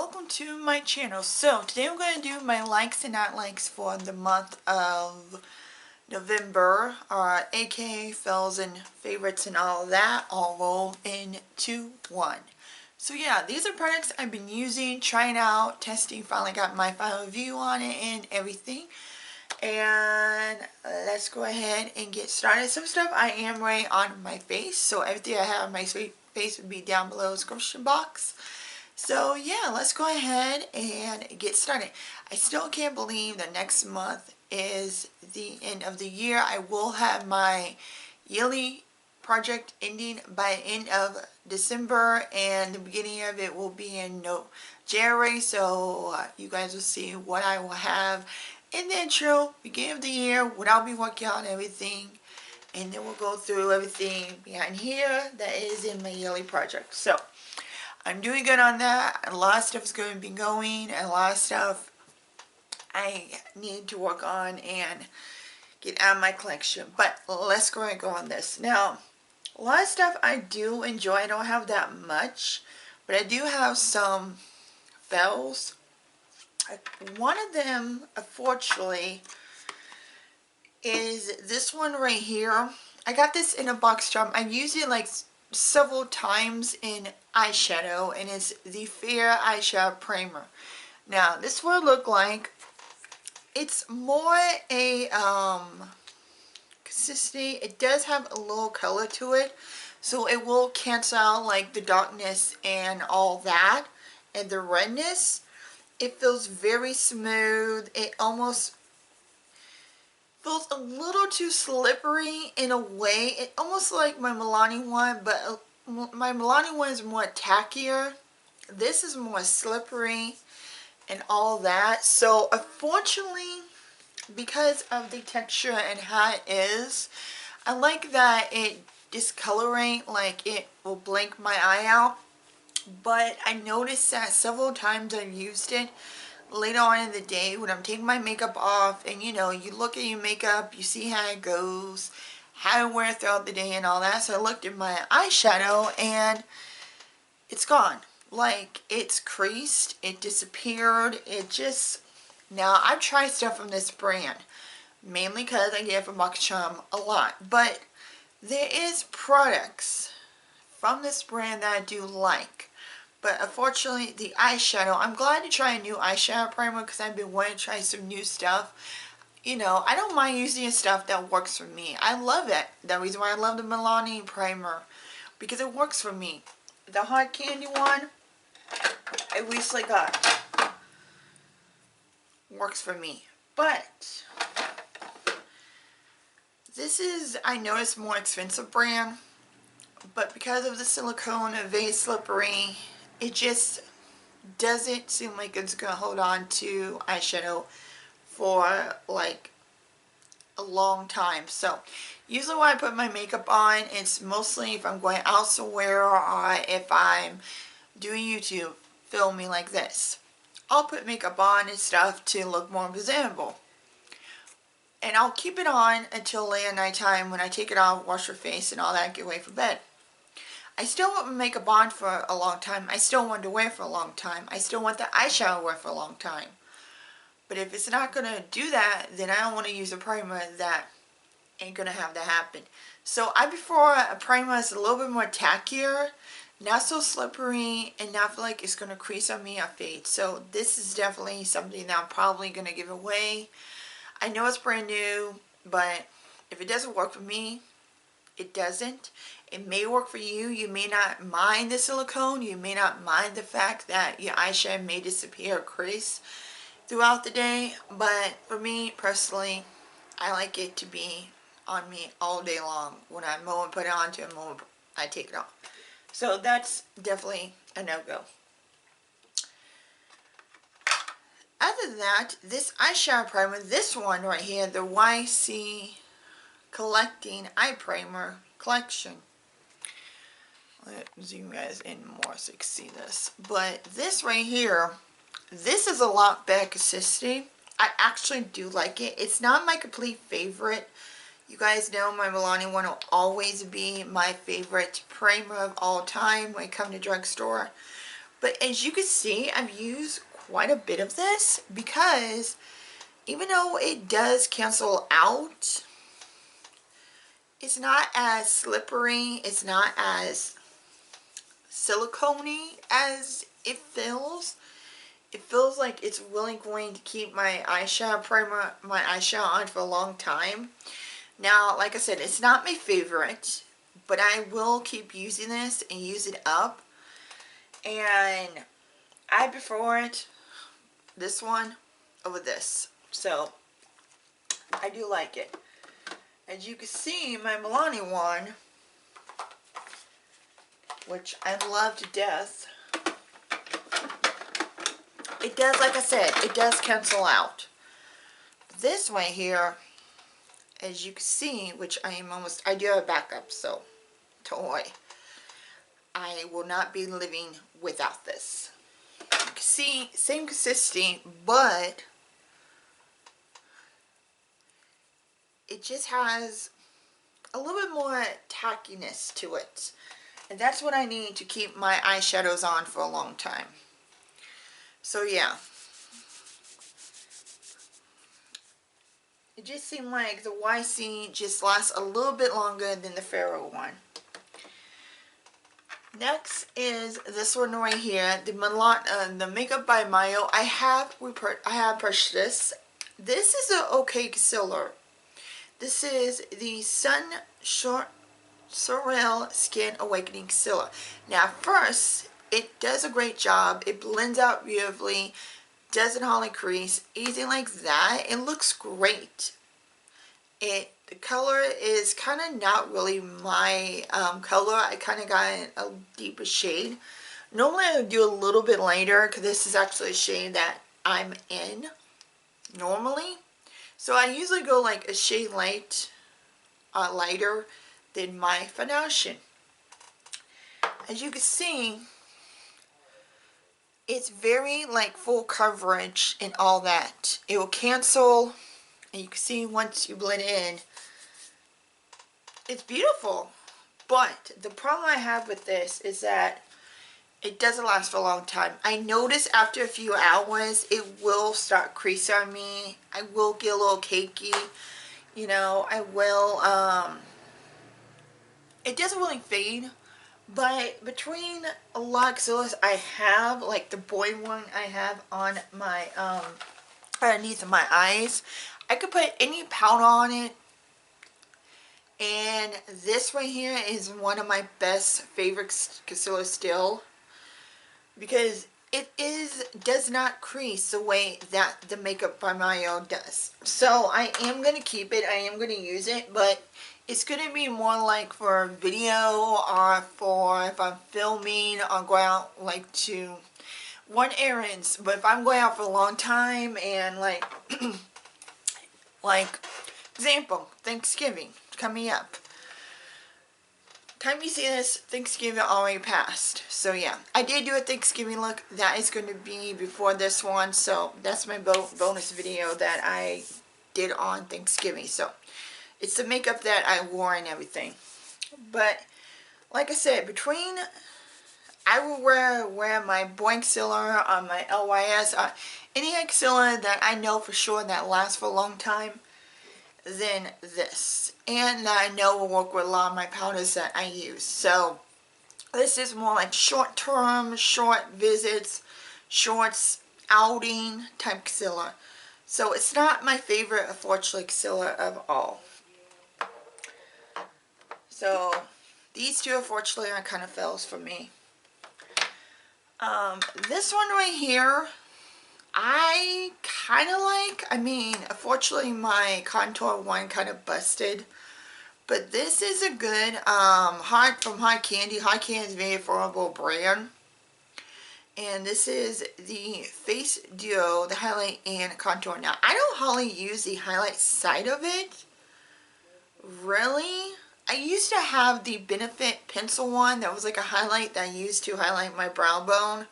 welcome to my channel. So today I'm going to do my likes and not likes for the month of November, aka fails and favorites and all of that, all rolled into one. So yeah, these are products I've been using, trying out, testing, finally got my final review on it and everything. And let's go ahead and get started. Some stuff I am wearing on my face, so everything I have on my face would be down below in the description box. So yeah, let's go ahead and get started. I still can't believe that next month is the end of the year. I will have my yearly project ending by end of December, and the beginning of it will be in January. So you guys will see what I will have in the intro, beginning of the year, what I'll be working on, everything. And then we'll go through everything behind here that is in my yearly project. So I'm doing good on that. A lot of stuff is going to be going, and a lot of stuff I need to work on and get out of my collection. But let's go ahead and go on this. Now, a lot of stuff I do enjoy. I don't have that much, but I do have some fails. One of them, unfortunately, is this one right here. I got this in a box job. I've used it like several times in eyeshadow, and it's the Fair Eyeshadow Primer. Now, this will look like it's more a consistency. It does have a little color to it, so it will cancel out like the darkness and all that, and the redness. It feels very smooth. It almost feels a little too slippery in a way. It almost like my Milani one, but my Milani one is more tackier. This is more slippery and all that. So unfortunately, because of the texture and how it is, I like that it discoloring, like it will blink my eye out. But I noticed that several times I've used it later on in the day when I'm taking my makeup off, and you know, you look at your makeup, you see how it goes, how I wear it throughout the day and all that. So I looked at my eyeshadow and it's gone. Like, it's creased, it disappeared, it just... Now, I've tried stuff from this brand, mainly because I get it from Box Charm a lot, but there is products from this brand that I do like. But unfortunately, the eyeshadow, I'm glad to try a new eyeshadow primer because I've been wanting to try some new stuff. You know, I don't mind using stuff that works for me. I love it. The reason why I love the Milani primer, because it works for me. The hard candy one, I recently got, works for me. But this is, I know it's more expensive brand, but because of the silicone and very slippery, it just doesn't seem like it's gonna hold on to eyeshadow for like a long time. So usually when I put my makeup on, it's mostly if I'm going out somewhere or if I'm doing YouTube filming like this. I'll put makeup on and stuff to look more presentable, and I'll keep it on until late at night time when I take it off, wash your face and all that, and get ready for bed. I still want my makeup on for a long time. I still want to wear for a long time. I still want the eyeshadow to wear for a long time. But if it's not going to do that, then I don't want to use a primer that ain't going to have that happen. So I prefer a primer that's a little bit more tackier, not so slippery, and not feel like it's going to crease on me or fade. So this is definitely something that I'm probably going to give away. I know it's brand new, but if it doesn't work for me, it doesn't. It may work for you. You may not mind the silicone. You may not mind the fact that your eyeshadow may disappear or crease throughout the day. But for me personally, I like it to be on me all day long. When I moment put it on to a moment I take it off. So that's definitely a no-go. Other than that, this eyeshadow primer, this one right here, the YC Collecting Eye Primer Collection. Let's zoom you guys in more so you can see this. But this right here, this is a lot better consistency. I actually do like it. It's not my complete favorite. You guys know my Milani one will always be my favorite primer of all time when it comes to drugstore. But as you can see, I've used quite a bit of this because even though it does cancel out, it's not as slippery, it's not as silicone-y as it feels. It feels like it's really going to keep my eyeshadow primer, my eyeshadow on for a long time. Now, like I said, it's not my favorite, but I will keep using this and use it up. And I prefer it, this one, over this. So, I do like it. As you can see, my Milani one, which I love to death, it does, like I said, it does cancel out. This one here, as you can see, which I am almost, I do have a backup, so don't worry. I will not be living without this. You can see, same consistency, but it just has a little bit more tackiness to it. And that's what I need to keep my eyeshadows on for a long time. So yeah. It just seemed like the YC just lasts a little bit longer than the Pharaoh one. Next is this one right here, the Makeup by Mayo. I have purchased this. This is an okay concealer. This is the Sun Surreal Skin Awakening Concealer. Now, first, it does a great job. It blends out beautifully. Doesn't hardly crease, anything like that. It looks great. The color is kind of not really my color. I kind of got a deeper shade. Normally I would do a little bit lighter because this is actually a shade that I'm in normally. So I usually go like a shade lighter than my foundation. As you can see, it's very like full coverage and all that. It will cancel, and you can see once you blend in, it's beautiful. But the problem I have with this is that it doesn't last for a long time. I notice after a few hours it will start creasing on me. I will get a little cakey. You know, I will, it doesn't really fade. But between a lot of concealers I have, like the boy one I have on my, underneath my eyes, I could put any powder on it. And this right here is one of my best favorite concealers still. Because it does not crease the way that the Makeup by Mayo does. So I am going to keep it. I am going to use it. But it's going to be more like for video or for if I'm filming or going out like to run errands. But if I'm going out for a long time and like, like example, Thanksgiving coming up. Time you see this, Thanksgiving already passed. So yeah, I did do a Thanksgiving look. That is going to be before this one. So that's my bonus video that I did on Thanksgiving. So it's the makeup that I wore and everything. But like I said, between I will wear my Boink concealer on my LYS, any concealer that I know for sure that lasts for a long time, than this. And I know will work with a lot of my powders that I use. So this is more like short term, short visits, shorts, outing type concealer. So it's not my favorite, unfortunately, concealer of all. So these two, unfortunately, are kind of fails for me. This one right here, I kind of like. I mean, unfortunately, my contour one kind of busted. But this is a good, from Hard Candy. Hard Candy is a very affordable brand. And this is the Face Duo, the highlight and contour. Now, I don't hardly use the highlight side of it. Really? I used to have the Benefit pencil one that was like a highlight that I used to highlight my brow bone.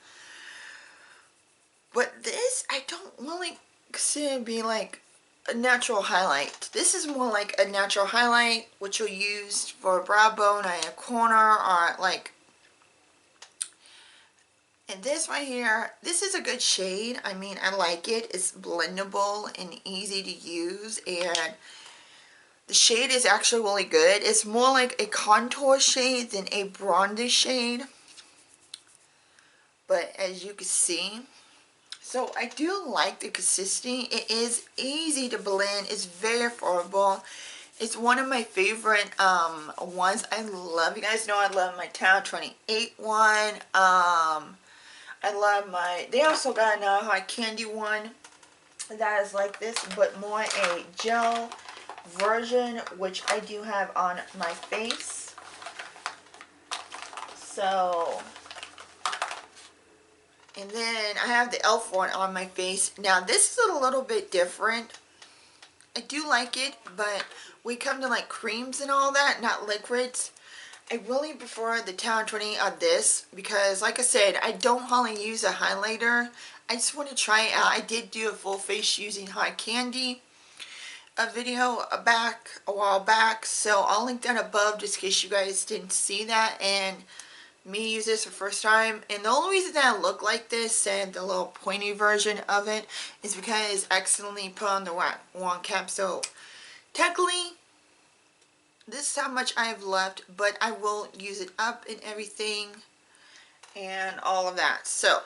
But this, I don't really consider to be like a natural highlight. This is more like a natural highlight, which you'll use for a brow bone in a corner, or like And this right here, this is a good shade. I mean, I like it. It's blendable and easy to use, and the shade is actually really good. It's more like a contour shade than a bronzer shade, but as you can see, so I do like the consistency. It is easy to blend. It's very affordable. It's one of my favorite ones. I love, you guys know I love my Town 28 one. I love my, they also got a hard candy one that is like this, but more a gel version, which I do have on my face. So, and then I have the e.l.f. one on my face. Now this is a little bit different. I do like it, but we come to like creams and all that, not liquids. I really prefer the Town 20 on this because, like I said, I don't hardly use a highlighter. I just want to try it out. I did do a full face using hard candy, a video a while back, so I'll link that above just in case you guys didn't see that and me use this for the first time. And the only reason that I look like this and the little pointy version of it is because I accidentally put on the wrong cap. So technically, this is how much I have left, but I will use it up and everything and all of that. So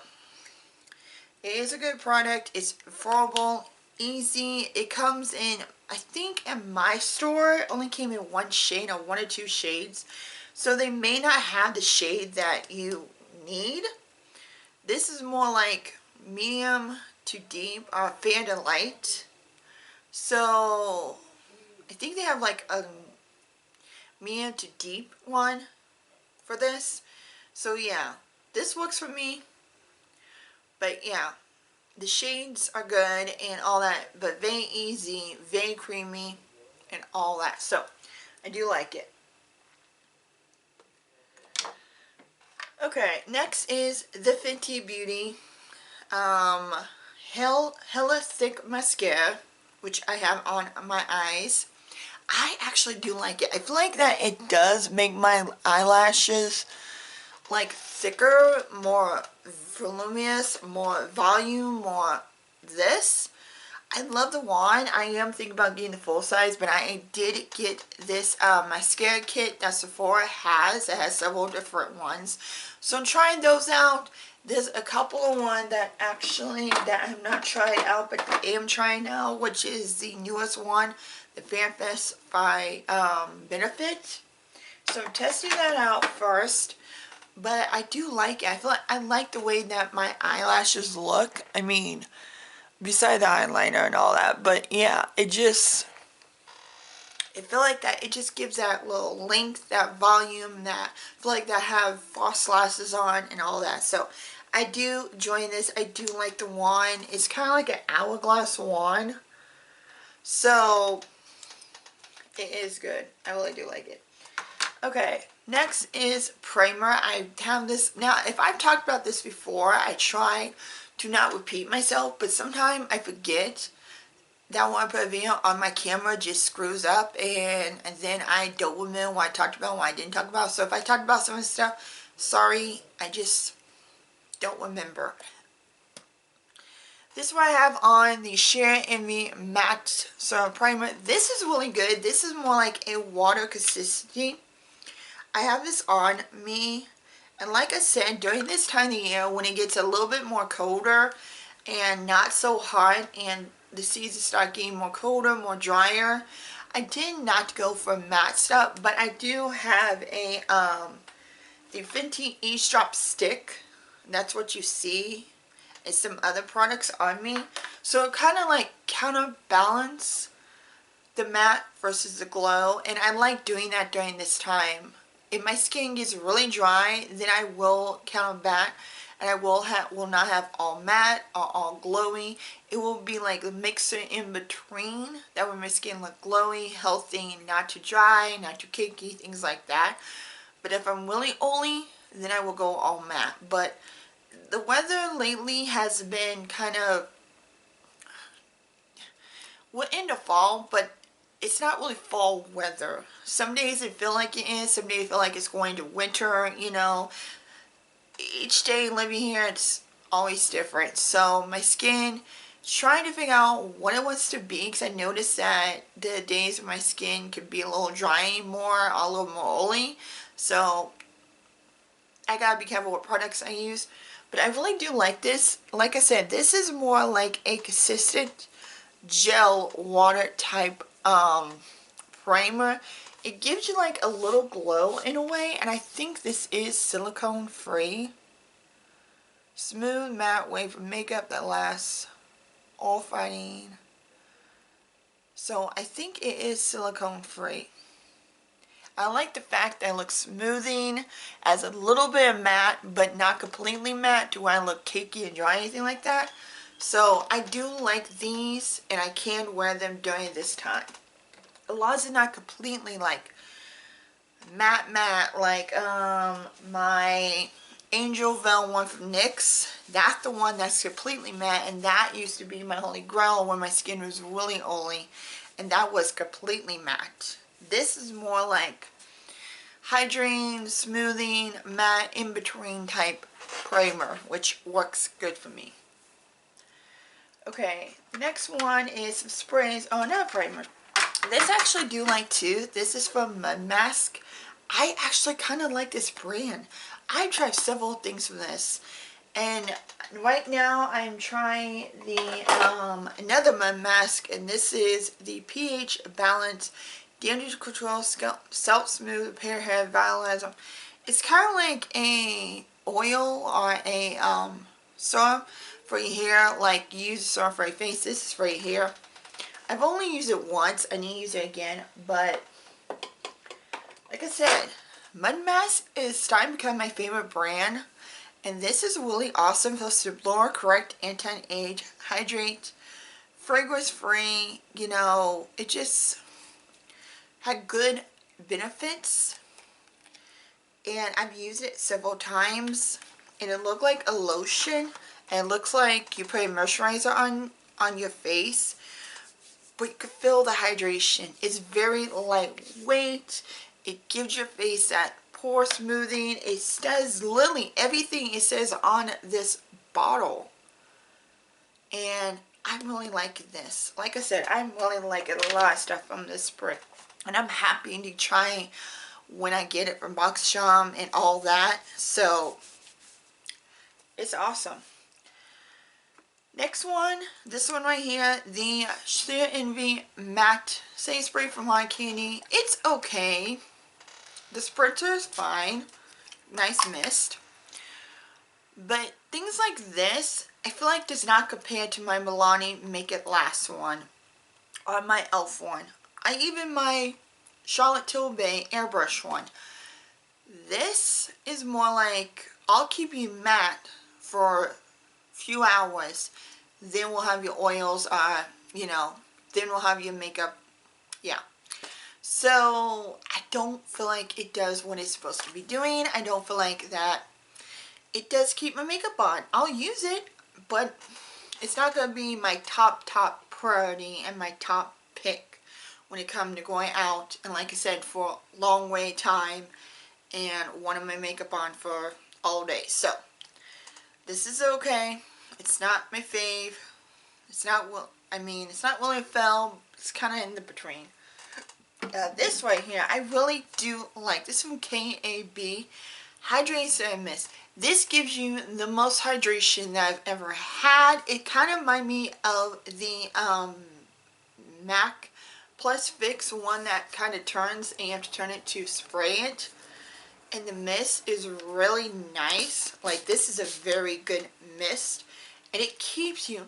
it is a good product. It's affordable, easy. It comes in, I think in my store it only came in one shade or one or two shades, so they may not have the shade that you need. This is more like medium to deep, fair to light. So I think they have like a medium to deep one for this. So yeah, this works for me. But yeah, the shades are good and all that, but very easy, very creamy and all that. So I do like it. Okay, next is the Fenty Beauty Hella Thick Mascara, which I have on my eyes. I actually do like it. I feel like that it does make my eyelashes like thicker, more voluminous, more volume, more this. I love the wand. I am thinking about getting the full size, but I did get this mascara kit that Sephora has. It has several different ones. So I'm trying those out. There's a couple of ones that actually that I have not tried out, but I am trying now, which is the newest one, the FanFest by Benefit. So I'm testing that out first. But I do like it. I feel like I like the way that my eyelashes look. I mean, beside the eyeliner and all that. But yeah, I feel like that it just gives that little length, that volume, that I feel like that have false glasses on and all that. So I do enjoy this. I do like the wand. It's kind of like an hourglass wand. So it is good. I really do like it. Okay, next is primer. I have this, now if I've talked about this before, I try to not repeat myself, but sometimes I forget that when I put a video on my camera just screws up and then I don't remember what I talked about, what I didn't talk about. So if I talked about some of the stuff, sorry, I just don't remember. This is what I have on the Sheer Envy Matte Serum Primer. This is really good. This is more like a water consistency. I have this on me, and like I said, during this time of the year when it gets a little bit more colder and not so hot and the seasons start getting more colder, more drier, I did not go for matte stuff, but I do have a the Fenty Eavesdrop stick. That's what you see. It's some other products on me, so it kind of like counterbalance the matte versus the glow, and I like doing that during this time. If my skin gets really dry, then I will counterbat, and I will not have all matte or all glowy. It will be like a mixture in between. That way my skin look glowy, healthy, not too dry, not too cakey, things like that. But if I'm really oily, then I will go all matte. But the weather lately has been kind of, we're into fall, but it's not really fall weather. Some days it feel like it is, some days it feel like it's going to winter, you know. each day living here, it's always different. So my skin, trying to figure out what it wants to be, because I noticed that the days of my skin could be a little dry more, a little more oily. So I gotta be careful what products I use. But I really do like this. Like I said, this is more like a consistent gel water type primer. It gives you like a little glow in a way, and I think this is silicone free. Smooth matte wave of makeup that lasts all fighting. So I think it is silicone free. I like the fact that it looks smoothing, as a little bit of matte, but not completely matte to where I look cakey and dry or anything like that. So I do like these, and I can wear them during this time. As long as it's not completely like matte like my Angel Veil one from NYX. That's the one that's completely matte, and that used to be my holy grail when my skin was really oily, and that was completely matte. This is more like hydrating, smoothing, matte in between type primer, which works good for me. Okay, next one is some sprays. Oh, not primer. This I actually do like too. This is from Mud Mask. I actually kind of like this brand. I've tried several things from this, and right now I'm trying the another Mud Mask, and this is the pH Balance Damage Control Self Smooth Repair Hair Vitalizer. It's kind of like a oil or a serum for your hair, like you use a serum for your face. This is for your hair. I've only used it once. I need to use it again, but like I said, Mud Mask is starting to become my favorite brand, and this is really awesome. Supposed to blur, correct, anti-age, hydrate, fragrance free. You know, it just had good benefits, and I've used it several times, and it looked like a lotion, and it looks like you put a moisturizer on your face, but you can feel the hydration. It's very lightweight. It gives your face that pore smoothing. It says literally everything it says on this bottle, and I'm really liking this. Like I said, I'm really liking a lot of stuff from this spray, and I'm happy to try when I get it from Boxshop and all that. So it's awesome. Next one, this one right here, the Sheer Envy Matte Setting Spray from Eye Candy. It's okay. The spritzer is fine. Nice mist. But things like this, I feel like does not compare to my Milani Make It Last one. Or my e.l.f. one. Even my Charlotte Tilbury Airbrush one. This is more like, I'll keep you matte for a few hours. Then we'll have your oils, you know, then we'll have your makeup, yeah. So I don't feel like it does what it's supposed to be doing. I don't feel like that it does keep my makeup on. I'll use it, but it's not going to be my top priority and my top pick when it comes to going out, and like I said, for a long way time and wanting my makeup on for all day. So this is okay. It's not my fave. It's not, well, I mean, it's not William Fell. It's kind of in the between. This right here, I really do like. This from KAB, Hydrating Serum Mist. This gives you the most hydration that I've ever had. It kind of reminds me of the MAC Plus Fix one that kind of turns, and you have to turn it to spray it. And the mist is really nice. Like, this is a very good mist, and it keeps you,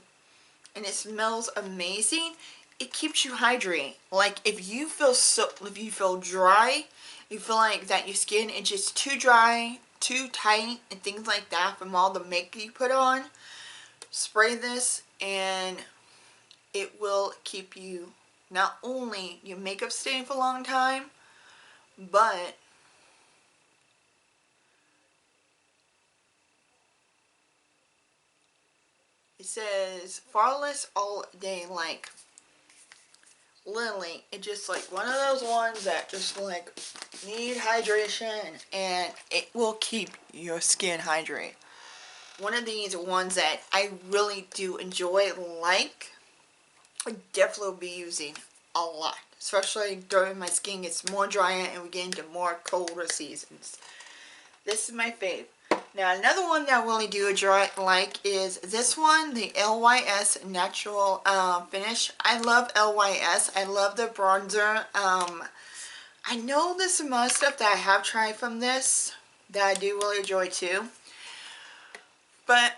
and it smells amazing. It keeps you hydrated. Like, if you feel dry, you feel like that your skin is just too dry, too tight, and things like that from all the makeup you put on, spray this and it will keep you, not only your makeup staying for a long time, but it says flawless all day, like Lily, it's just like one of those ones that just like need hydration and it will keep your skin hydrated. One of these ones that I really do enjoy, like, I definitely will be using a lot, especially during my skin gets more drier and we get into more colder seasons. This is my fave. Now another one that I really do like is this one, the LYS Natural Finish. I love LYS. I love the bronzer. I know there's some other stuff that I have tried from this that I do really enjoy too. But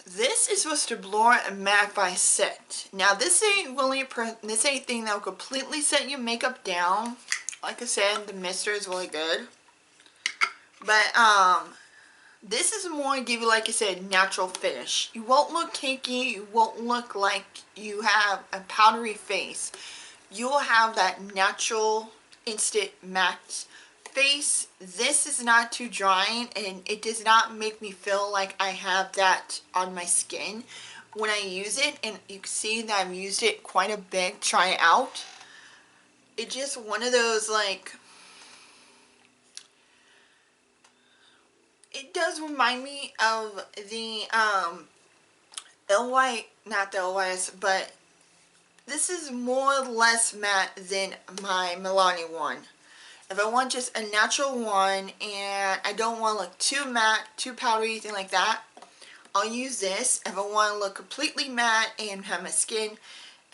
this is supposed to blur and mattify set. Now this ain't really this ain't thing that will completely set your makeup down. Like I said, the mister is really good. But this is more to give you, like I said, natural finish. You won't look cakey. You won't look like you have a powdery face. You'll have that natural, instant matte face. This is not too drying, and it does not make me feel like I have that on my skin when I use it. And you can see that I've used it quite a bit. Try it out. It's just one of those, like, it does remind me of the not the LYS, but this is more or less matte than my Milani one. If I want just a natural one and I don't want to look too matte, too powdery, anything like that, I'll use this. If I want to look completely matte and have my skin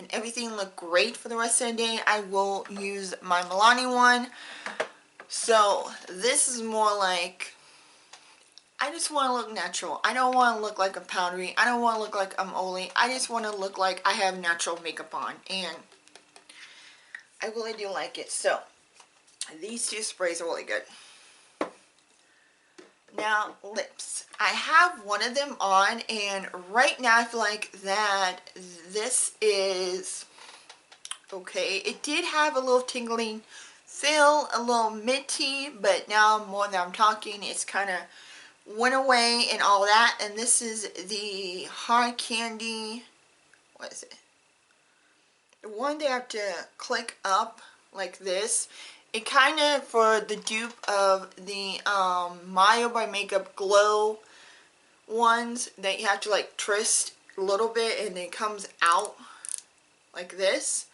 and everything look great for the rest of the day, I will use my Milani one. So this is more like, I just want to look natural. I don't want to look like I'm powdery. I don't want to look like I'm oily. I just want to look like I have natural makeup on. And I really do like it. So these two sprays are really good. Now, lips. I have one of them on, and right now I feel like that this is okay. It did have a little tingling feel, a little minty, but now more than I'm talking, it's kind of went away and all that. And this is the Hard Candy, what is it? The one they have to click up like this. It kind of, for the dupe of the Maya by Makeup Glow ones, that you have to like twist a little bit and it comes out like this.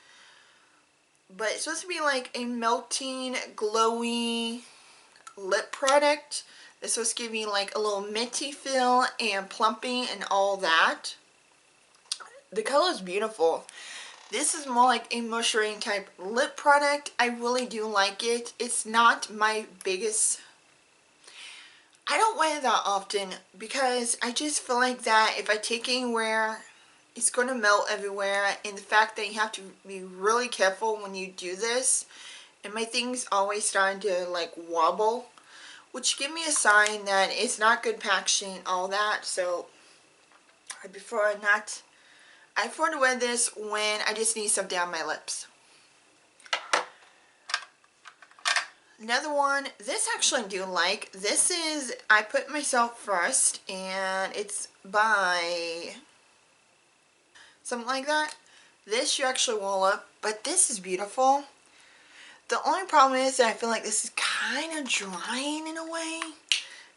But it's supposed to be like a melting, glowy lip product. This was giving like a little minty feel and plumping and all that. The color is beautiful. This is more like a moisturizing type lip product. I really do like it. It's not my biggest. I don't wear it that often because I just feel like that if I take it anywhere, it's going to melt everywhere. And the fact that you have to be really careful when you do this. And my thing's always starting to like wobble, which give me a sign that it's not good packaging, all that. So I prefer not. I prefer to wear this when I just need something on my lips. Another one, this actually I do like. This is I Put Myself First, and it's by something like that. This you actually roll up, but this is beautiful. The only problem is that I feel like this is kind of drying in a way.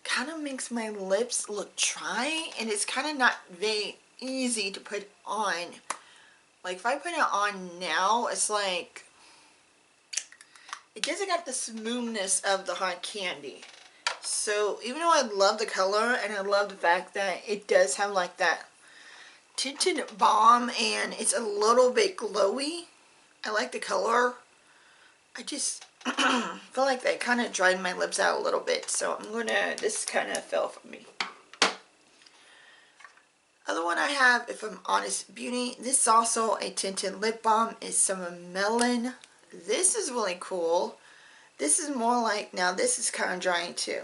Kind of makes my lips look dry, and it's kind of not very easy to put on. Like if I put it on now, it's like it doesn't got the smoothness of the Hard Candy. So even though I love the color and I love the fact that it does have like that tinted balm and it's a little bit glowy, I like the color. I just feel like that kind of dried my lips out a little bit, so I'm gonna, this kind of fell for me. Other one I have, if I'm honest, Beauty. This is also a tinted lip balm. It's some Melon. This is really cool. This is more like, now this is kind of drying too.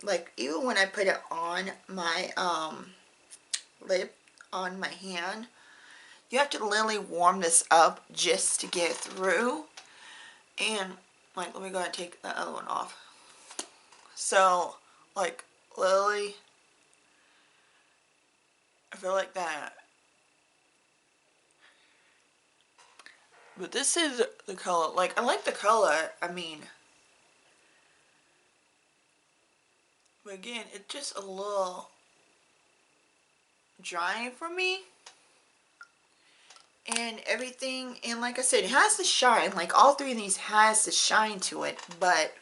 Like even when I put it on my lip, on my hand, you have to literally warm this up just to get through. And like, let me go ahead and take the other one off. So like literally, I feel like that But this is the color. Like, I like the color. I mean, but again, it's just a little dry for me. And everything, and like I said, it has the shine. Like, all three of these has the shine to it. But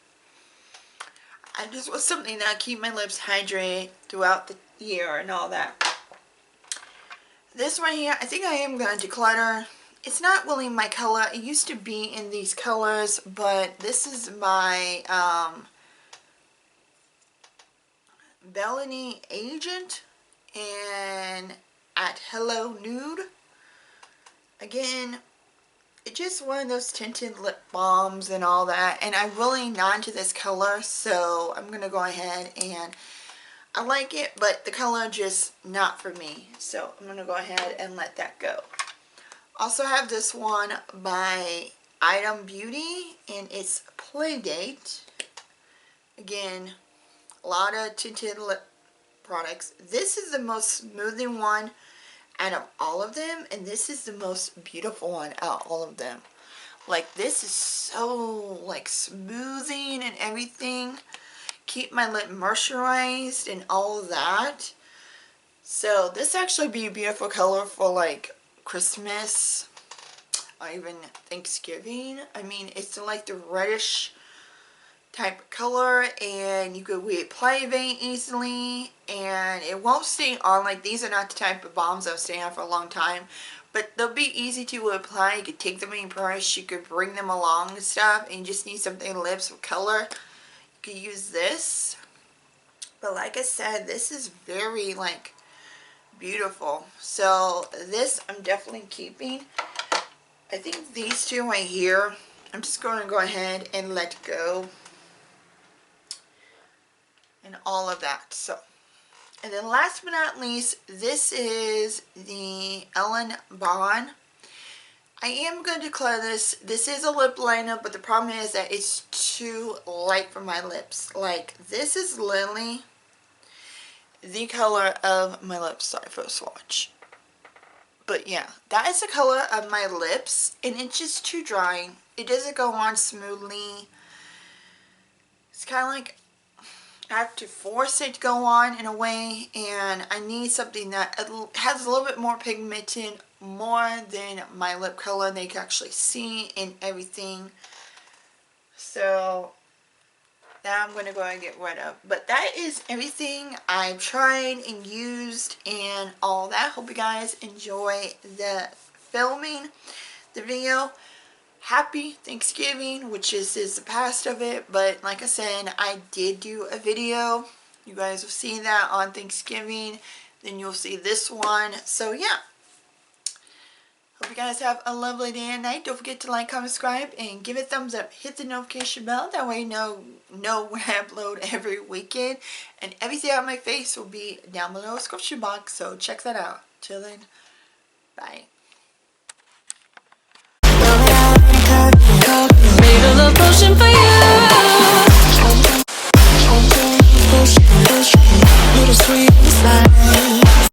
I just want something that keep my lips hydrated throughout the year and all that. This one here, I think I am going to declutter. It's not really my color. It used to be in these colors, but this is my Bellany Agent and at Hello Nude. Again, it's just one of those tinted lip balms and all that, and I'm really not into this color, so I'm gonna go ahead and I like it, but the color just not for me, so I'm gonna go ahead and let that go. Also have this one by Item Beauty, and it's Playdate. Again, a lot of tinted lip products. This is the most smoothing one out of all of them, and this is the most beautiful one out of all of them. Like, this is so like smoothing and everything. Keep my lip moisturized and all of that. So this actually be a beautiful color for like Christmas or even Thanksgiving. I mean, it's like the reddish type of color, and you could wear it Playdate easily, and it won't stay on. Like, these are not the type of balms that will stay on for a long time, but they'll be easy to apply. You could take them in your purse, you could bring them along and stuff, and you just need something lips with color. You could use this, but like I said, this is very like beautiful. So this I'm definitely keeping. I think these two right here, I'm just going to go ahead and let go. And all of that. So, and then last but not least, this is the Ellen Bond. I am going to declare this. This is a lip liner, but the problem is that it's too light for my lips. Like, this is literally the color of my lips. Sorry for the swatch. But yeah, that is the color of my lips, and it's just too dry. It doesn't go on smoothly. It's kind of like I have to force it to go on in a way, and I need something that has a little bit more pigmented, more than my lip color they can actually see and everything. So that I'm going to go and get rid of. But that is everything I've tried and used and all that. Hope you guys enjoy the filming the video. Happy Thanksgiving, which is the past of it, but like I said, I did do a video. You guys will see that on Thanksgiving, then you'll see this one. So yeah, hope you guys have a lovely day and night. Don't forget to like, comment, subscribe, and give it a thumbs up. Hit the notification bell, that way you know when I upload every weekend, and everything on my face will be down below in the description box, so check that out. Till then, bye.